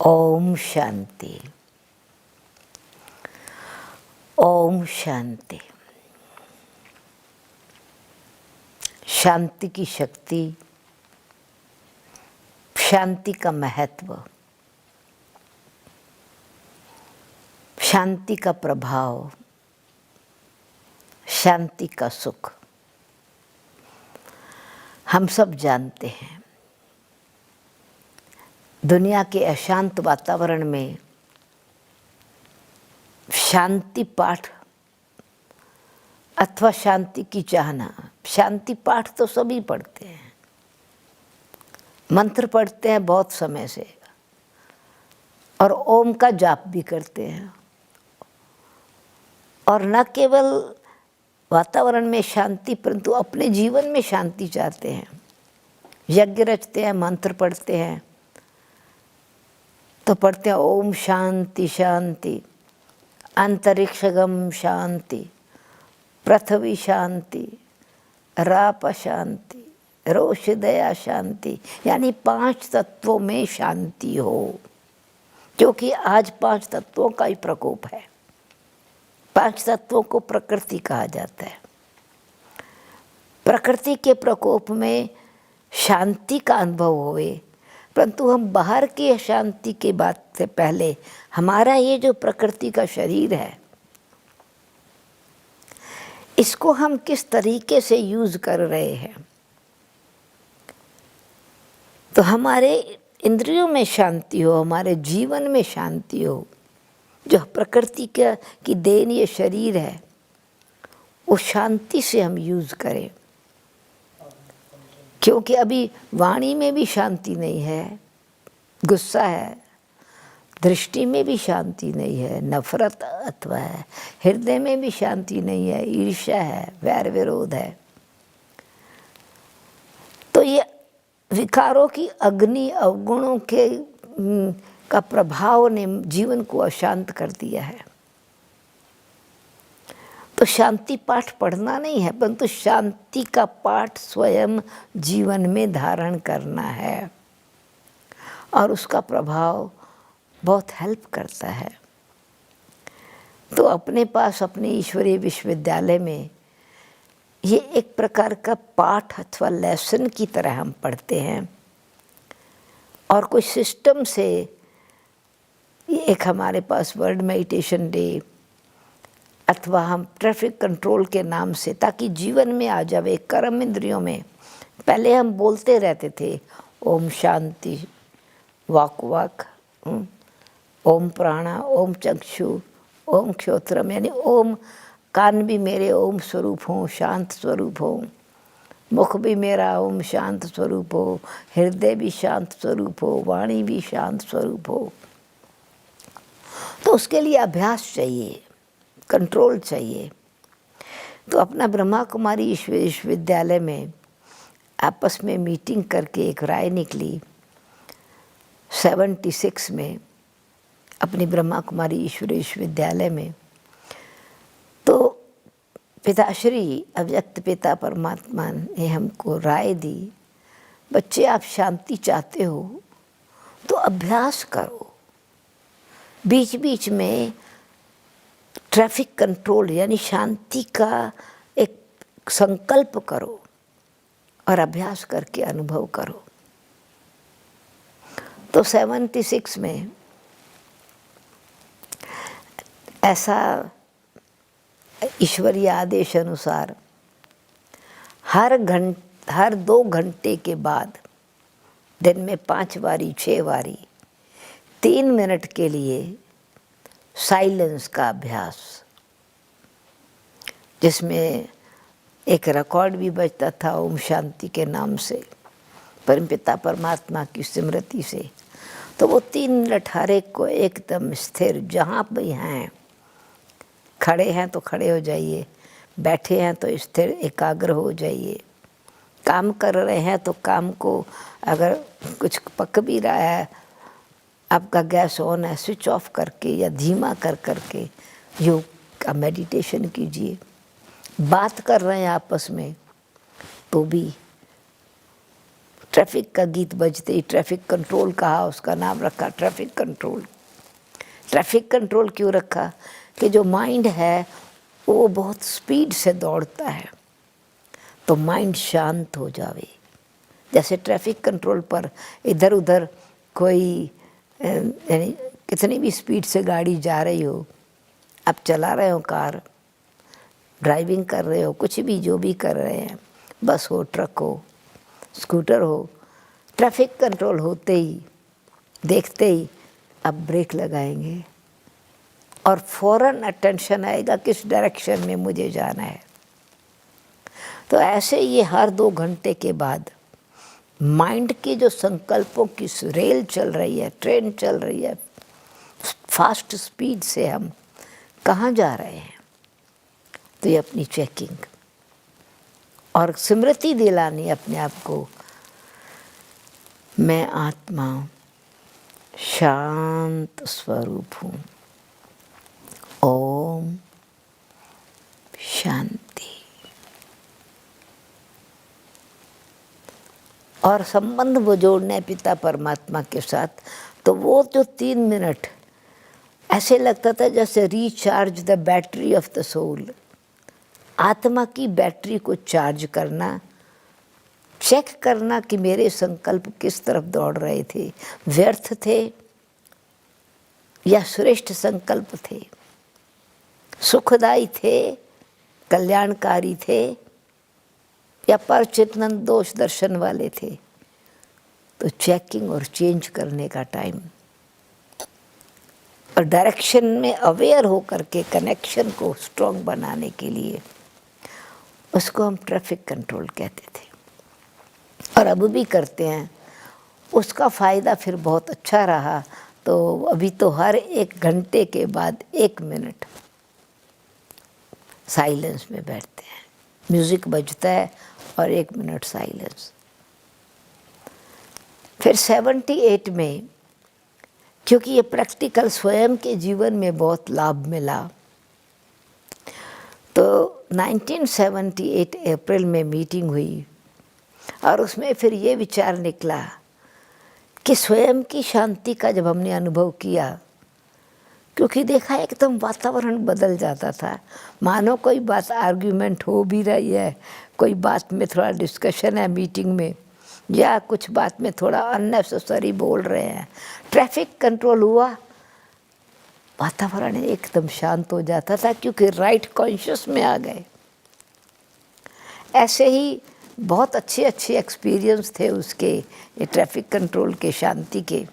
ओम शांति। ओम शांति। शांति की शक्ति, शांति का महत्व, शांति का प्रभाव, शांति का सुख हम सब जानते हैं। दुनिया के अशांत वातावरण में शांति पाठ अथवा शांति की चाहना, शांति पाठ तो सभी पढ़ते हैं, मंत्र पढ़ते हैं बहुत समय से और ओम का जाप भी करते हैं। और न केवल वातावरण में शांति परंतु अपने जीवन में शांति चाहते हैं। यज्ञ रचते हैं, मंत्र पढ़ते हैं तो पढ़ते हैं ओम शांति शांति, अंतरिक्षगम शांति, पृथ्वी शांति, राप शांति, रोष दया शांति, यानी 5 तत्वों में शांति हो। क्योंकि आज 5 तत्वों का ही प्रकोप है। 5 तत्वों को प्रकृति कहा जाता है। प्रकृति के प्रकोप में शांति का अनुभव होए, परंतु हम बाहर की शांति की बात से पहले हमारा ये जो प्रकृति का शरीर है, इसको हम किस तरीके से यूज कर रहे हैं। तो हमारे इंद्रियों में शांति हो, हमारे जीवन में शांति हो। जो प्रकृति की देन ये शरीर है, वो शांति से हम यूज करें। क्योंकि अभी वाणी में भी शांति नहीं है, गुस्सा है, दृष्टि में भी शांति नहीं है, नफरत अथवा है, हृदय में भी शांति नहीं है, ईर्ष्या है, वैर विरोध है। तो ये विकारों की अग्नि अवगुणों के का प्रभाव ने जीवन को अशांत कर दिया है। तो शांति पाठ पढ़ना नहीं है, परंतु शांति का पाठ स्वयं जीवन में धारण करना है और उसका प्रभाव बहुत हेल्प करता है। तो अपने पास अपने ईश्वरीय विश्वविद्यालय में ये एक प्रकार का पाठ अथवा लेसन की तरह हम पढ़ते हैं और कोई सिस्टम से एक हमारे पास वर्ल्ड मेडिटेशन डे अथवा हम ट्रैफिक कंट्रोल के नाम से, ताकि जीवन में आ जावे कर्म इंद्रियों में। पहले हम बोलते रहते थे ओम शांति, वाक वाक, ओम प्राणा, ओम चक्षु, ओम क्षोत्रम, यानी ओम कान भी मेरे ओम स्वरूप हो, शांत स्वरूप हो, मुख भी मेरा ओम शांत स्वरूप हो, हृदय भी शांत स्वरूप हो, वाणी भी शांत स्वरूप हो। तो उसके लिए अभ्यास चाहिए, कंट्रोल चाहिए। तो अपना ब्रह्मा कुमारी विश्वविद्यालय में आपस में मीटिंग करके एक राय निकली 76 में अपनी ब्रह्मा कुमारी ईश्वरीय विश्वविद्यालय में। तो पिताश्री अव्यक्त पिता परमात्मा ने हमको राय दी, बच्चे आप शांति चाहते हो तो अभ्यास करो, बीच बीच में ट्रैफिक कंट्रोल यानी शांति का एक संकल्प करो और अभ्यास करके अनुभव करो। तो 76 में ऐसा ईश्वरीय आदेश अनुसार हर 2 घंटे के बाद दिन में 5 बारी 6 बारी 3 मिनट के लिए साइलेंस का अभ्यास, जिसमें एक रिकॉर्ड भी बजता था ओम शांति के नाम से, परमपिता परमात्मा की स्मृति से। तो वो 3 मिनट हर एक को एकदम स्थिर, जहाँ भी हैं, खड़े हैं तो खड़े हो जाइए, बैठे हैं तो स्थिर एकाग्र हो जाइए, काम कर रहे हैं तो काम को, अगर कुछ पक भी रहा है, आपका गैस ऑन है, स्विच ऑफ करके या धीमा कर करके योग का मेडिटेशन कीजिए। बात कर रहे हैं आपस में तो भी ट्रैफिक का गीत बजते ही ट्रैफिक कंट्रोल कहा, उसका नाम रखा ट्रैफिक कंट्रोल। ट्रैफिक कंट्रोल क्यों रखा? कि जो माइंड है वो बहुत स्पीड से दौड़ता है, तो माइंड शांत हो जावे। जैसे ट्रैफिक कंट्रोल पर इधर उधर कोई यानी कितनी भी स्पीड से गाड़ी जा रही हो, आप चला रहे हो कार, ड्राइविंग कर रहे हो, कुछ भी जो भी कर रहे हैं, बस हो, ट्रक हो, स्कूटर हो, ट्रैफिक कंट्रोल होते ही, देखते ही आप ब्रेक लगाएंगे और फौरन अटेंशन आएगा किस डायरेक्शन में मुझे जाना है। तो ऐसे ये हर 2 घंटे के बाद माइंड की जो संकल्पों की रेल चल रही है, ट्रेन चल रही है, फास्ट स्पीड से हम कहाँ जा रहे हैं, तो ये अपनी चेकिंग और स्मृति दिलानी अपने आप को, मैं आत्मा शांत स्वरूप हूँ। ओम शांति। और संबंध वो जोड़ने पिता परमात्मा के साथ, तो वो जो 3 मिनट ऐसे लगता था जैसे recharge the battery of the soul, आत्मा की बैटरी को चार्ज करना, चेक करना कि मेरे संकल्प किस तरफ दौड़ रहे थे, व्यर्थ थे या श्रेष्ठ संकल्प थे, सुखदायी थे, कल्याणकारी थे या परचितन दोष दर्शन वाले थे। तो चेकिंग और चेंज करने का टाइम और डायरेक्शन में अवेयर होकर के कनेक्शन को स्ट्रॉन्ग बनाने के लिए, उसको हम ट्रैफिक कंट्रोल कहते थे और अब भी करते हैं। उसका फ़ायदा फिर बहुत अच्छा रहा। तो अभी तो हर 1 घंटे के बाद 1 मिनट साइलेंस में बैठते हैं, म्यूज़िक बजता है और 1 मिनट साइलेंस। फिर 78 में, क्योंकि ये प्रैक्टिकल स्वयं के जीवन में बहुत लाभ मिला, तो 1978 अप्रैल में मीटिंग हुई और उसमें फिर ये विचार निकला कि स्वयं की शांति का जब हमने अनुभव किया, क्योंकि देखा एकदम वातावरण बदल जाता था, मानो कोई बात आर्ग्यूमेंट हो भी रही है, कोई बात में थोड़ा डिस्कशन है मीटिंग में, या कुछ बात में थोड़ा अननेसेसरी बोल रहे हैं, ट्रैफिक कंट्रोल हुआ, वातावरण एकदम शांत हो जाता था, क्योंकि राइट कॉन्शियस में आ गए। ऐसे ही बहुत अच्छे अच्छे एक्सपीरियंस थे उसके, ये ट्रैफिक कंट्रोल के, शांति के।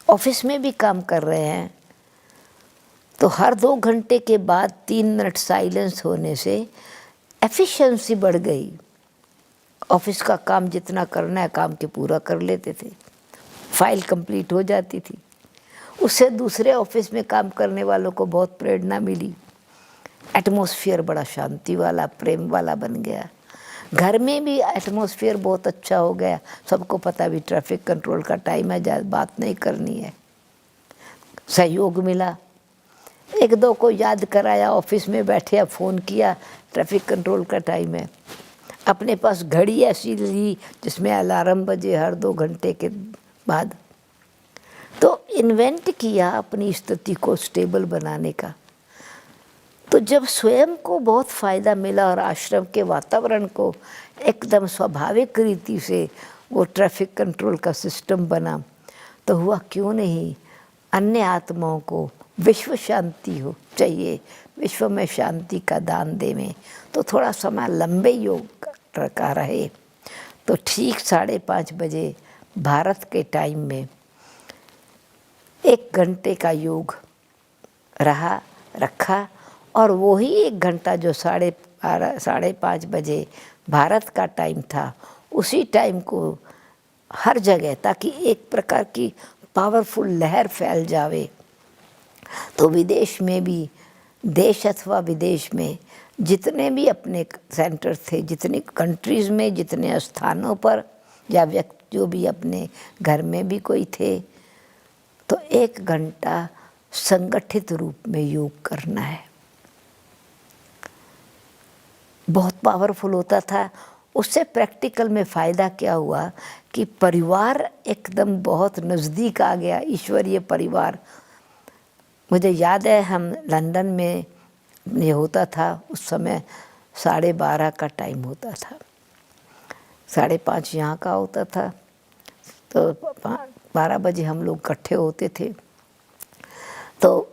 ऑफिस में भी काम कर रहे हैं तो हर 2 घंटे के बाद 3 मिनट साइलेंस होने से एफिशिएंसी बढ़ गई। ऑफिस का काम जितना करना है काम के पूरा कर लेते थे, फाइल कंप्लीट हो जाती थी। उससे दूसरे ऑफिस में काम करने वालों को बहुत प्रेरणा मिली, एटमॉस्फेयर बड़ा शांति वाला, प्रेम वाला बन गया। घर में भी एटमॉस्फेयर बहुत अच्छा हो गया, सबको पता भी ट्रैफिक कंट्रोल का टाइम है, ज़्यादा बात नहीं करनी है। सहयोग मिला, 1-2 को याद कराया, ऑफिस में बैठे फ़ोन किया, ट्रैफिक कंट्रोल का टाइम है। अपने पास घड़ी ऐसी ली जिसमें अलार्म बजे हर 2 घंटे के बाद। तो इन्वेंट किया अपनी स्थिति को स्टेबल बनाने का। तो जब स्वयं को बहुत फ़ायदा मिला और आश्रम के वातावरण को एकदम स्वाभाविक रीति से वो ट्रैफिक कंट्रोल का सिस्टम बना, तो हुआ क्यों नहीं अन्य आत्माओं को विश्व शांति हो चाहिए, विश्व में शांति का दान देवें, तो थोड़ा समय लंबे योग का रहे। तो ठीक 5:30 बजे भारत के टाइम में 1 घंटे का योग रखा और वही 1 घंटा जो 5:30 बजे भारत का टाइम था, उसी टाइम को हर जगह, ताकि एक प्रकार की पावरफुल लहर फैल जावे। तो विदेश में भी, देश अथवा विदेश में जितने भी अपने सेंटर थे, जितनी कंट्रीज़ में, जितने स्थानों पर या व्यक्ति जो भी अपने घर में भी कोई थे, तो 1 घंटा संगठित रूप में योग करना है। बहुत पावरफुल होता था उससे प्रैक्टिकल में फ़ायदा क्या हुआ कि परिवार एकदम बहुत नज़दीक आ गया, ईश्वरीय परिवार। मुझे याद है हम लंदन में ये होता था, उस समय 12:30 का टाइम होता था, 5:30 यहाँ का होता था, तो 12 बजे हम लोग इकट्ठे होते थे। तो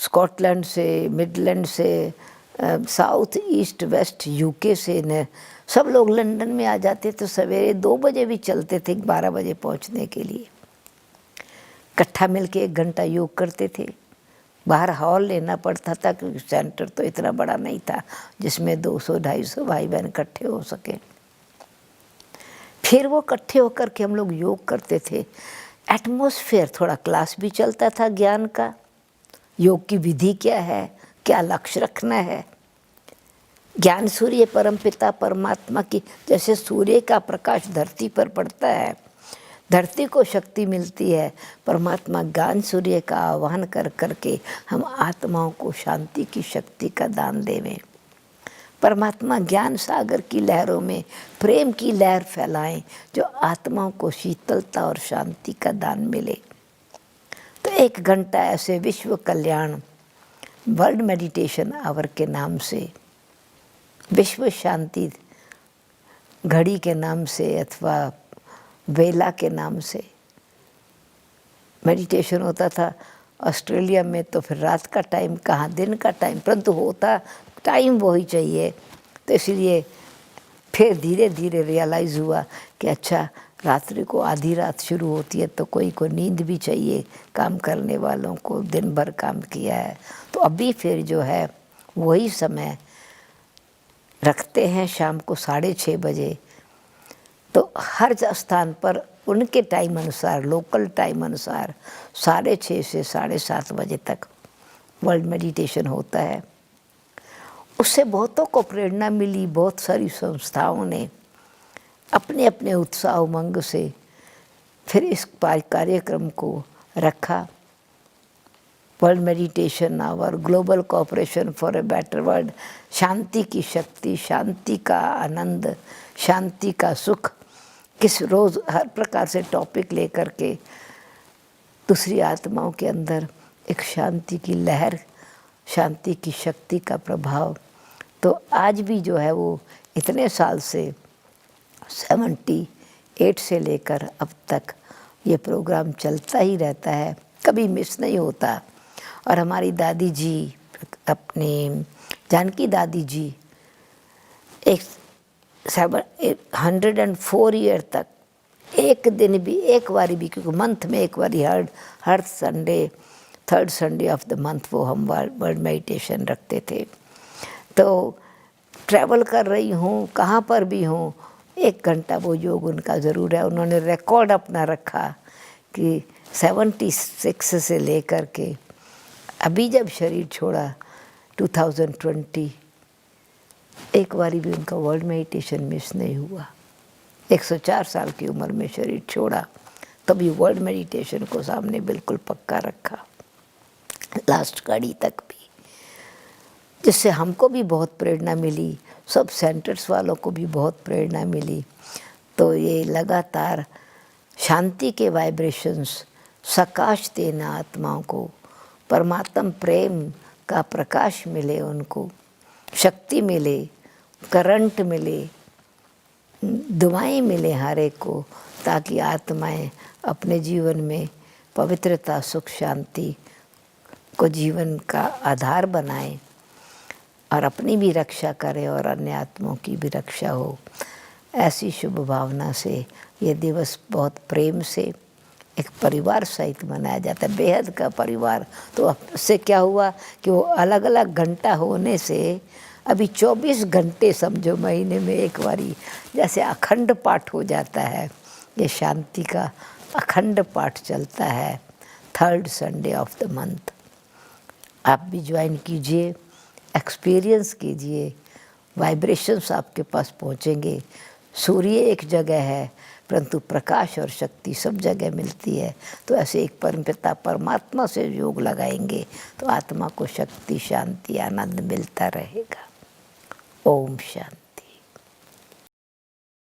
स्कॉटलैंड से, मिडलैंड से, साउथ ईस्ट वेस्ट यूके से न सब लोग लंदन में आ जाते। तो सवेरे 2 बजे भी चलते थे 12 बजे पहुंचने के लिए। इकट्ठा मिलके 1 घंटा योग करते थे। बाहर हॉल लेना पड़ता था क्योंकि सेंटर तो इतना बड़ा नहीं था जिसमें 200-250 भाई बहन इकट्ठे हो सके। फिर वो इकट्ठे होकर के हम लोग योग करते थे। एटमॉस्फेयर, थोड़ा क्लास भी चलता था ज्ञान का, योग की विधि क्या है, क्या लक्ष्य रखना है। ज्ञान सूर्य परमपिता परमात्मा की, जैसे सूर्य का प्रकाश धरती पर पड़ता है, धरती को शक्ति मिलती है, परमात्मा ज्ञान सूर्य का आह्वान कर करके हम आत्माओं को शांति की शक्ति का दान देवें। परमात्मा ज्ञान सागर की लहरों में प्रेम की लहर फैलाएं, जो आत्माओं को शीतलता और शांति का दान मिले। तो 1 घंटा ऐसे विश्व कल्याण वर्ल्ड मेडिटेशन आवर के नाम से, विश्व शांति घड़ी के नाम से अथवा वेला के नाम से मेडिटेशन होता था। ऑस्ट्रेलिया में तो फिर रात का टाइम कहाँ दिन का टाइम, परंतु होता टाइम वही चाहिए। तो इसलिए फिर धीरे धीरे रियलाइज़ हुआ कि अच्छा, रात्रि को आधी रात शुरू होती है तो कोई को नींद भी चाहिए, काम करने वालों को दिन भर काम किया है। तो अभी फिर जो है वही समय रखते हैं शाम को 6:30 बजे। तो हर स्थान पर उनके टाइम अनुसार, लोकल टाइम अनुसार 6:30 से 7:30 बजे तक वर्ल्ड मेडिटेशन होता है। उससे बहुतों को प्रेरणा मिली। बहुत सारी संस्थाओं ने अपने अपने उत्साह उमंग से फिर इस कार्यक्रम को रखा। World meditation hour, global cooperation for a better world, शांति की शक्ति, शांति का आनंद, शांति का सुख, किस रोज़ हर प्रकार से टॉपिक लेकर के दूसरी आत्माओं के अंदर एक शांति की लहर, शांति की शक्ति का प्रभाव। तो आज भी जो है वो इतने साल से 78 से लेकर अब तक ये प्रोग्राम चलता ही रहता है, कभी मिस नहीं होता। और हमारी दादी जी, अपनी जानकी दादी जी, 104 ईयर तक एक दिन भी, एक बारी भी, क्योंकि मंथ में एक बारी हर Sunday, 3rd Sunday of the month वो हम वर्ल्ड मेडिटेशन रखते थे। तो ट्रैवल कर रही हूँ, कहाँ पर भी हूँ, 1 घंटा वो योग उनका ज़रूर है। उन्होंने रिकॉर्ड अपना रखा कि 76 से लेकर के अभी जब शरीर छोड़ा 2020, एक बारी भी उनका वर्ल्ड मेडिटेशन मिस नहीं हुआ। 104 साल की उम्र में शरीर छोड़ा, तभी वर्ल्ड मेडिटेशन को सामने बिल्कुल पक्का रखा, लास्ट घड़ी तक भी, जिससे हमको भी बहुत प्रेरणा मिली, सब सेंटर्स वालों को भी बहुत प्रेरणा मिली। तो ये लगातार शांति के वाइब्रेशंस, सकाश देना आत्माओं को, परमात्म प्रेम का प्रकाश मिले, उनको शक्ति मिले, करंट मिले, दुआएं मिले हर एक को, ताकि आत्माएं अपने जीवन में पवित्रता, सुख, शांति को जीवन का आधार बनाएं और अपनी भी रक्षा करें और अन्य आत्माओं की भी रक्षा हो। ऐसी शुभ भावना से ये दिवस बहुत प्रेम से एक परिवार सहित मनाया जाता है, बेहद का परिवार। तो उससे क्या हुआ कि वो अलग अलग घंटा होने से अभी 24 घंटे समझो महीने में एक बारी जैसे अखंड पाठ हो जाता है। ये शांति का अखंड पाठ चलता है 3rd Sunday of the month. आप भी ज्वाइन कीजिए, एक्सपीरियंस कीजिए, वाइब्रेशंस आपके पास पहुँचेंगे। सूर्य एक जगह है, परंतु प्रकाश और शक्ति सब जगह मिलती है। तो ऐसे एक परमपिता परमात्मा से योग लगाएंगे तो आत्मा को शक्ति, शांति, आनंद मिलता रहेगा। ओम शांति।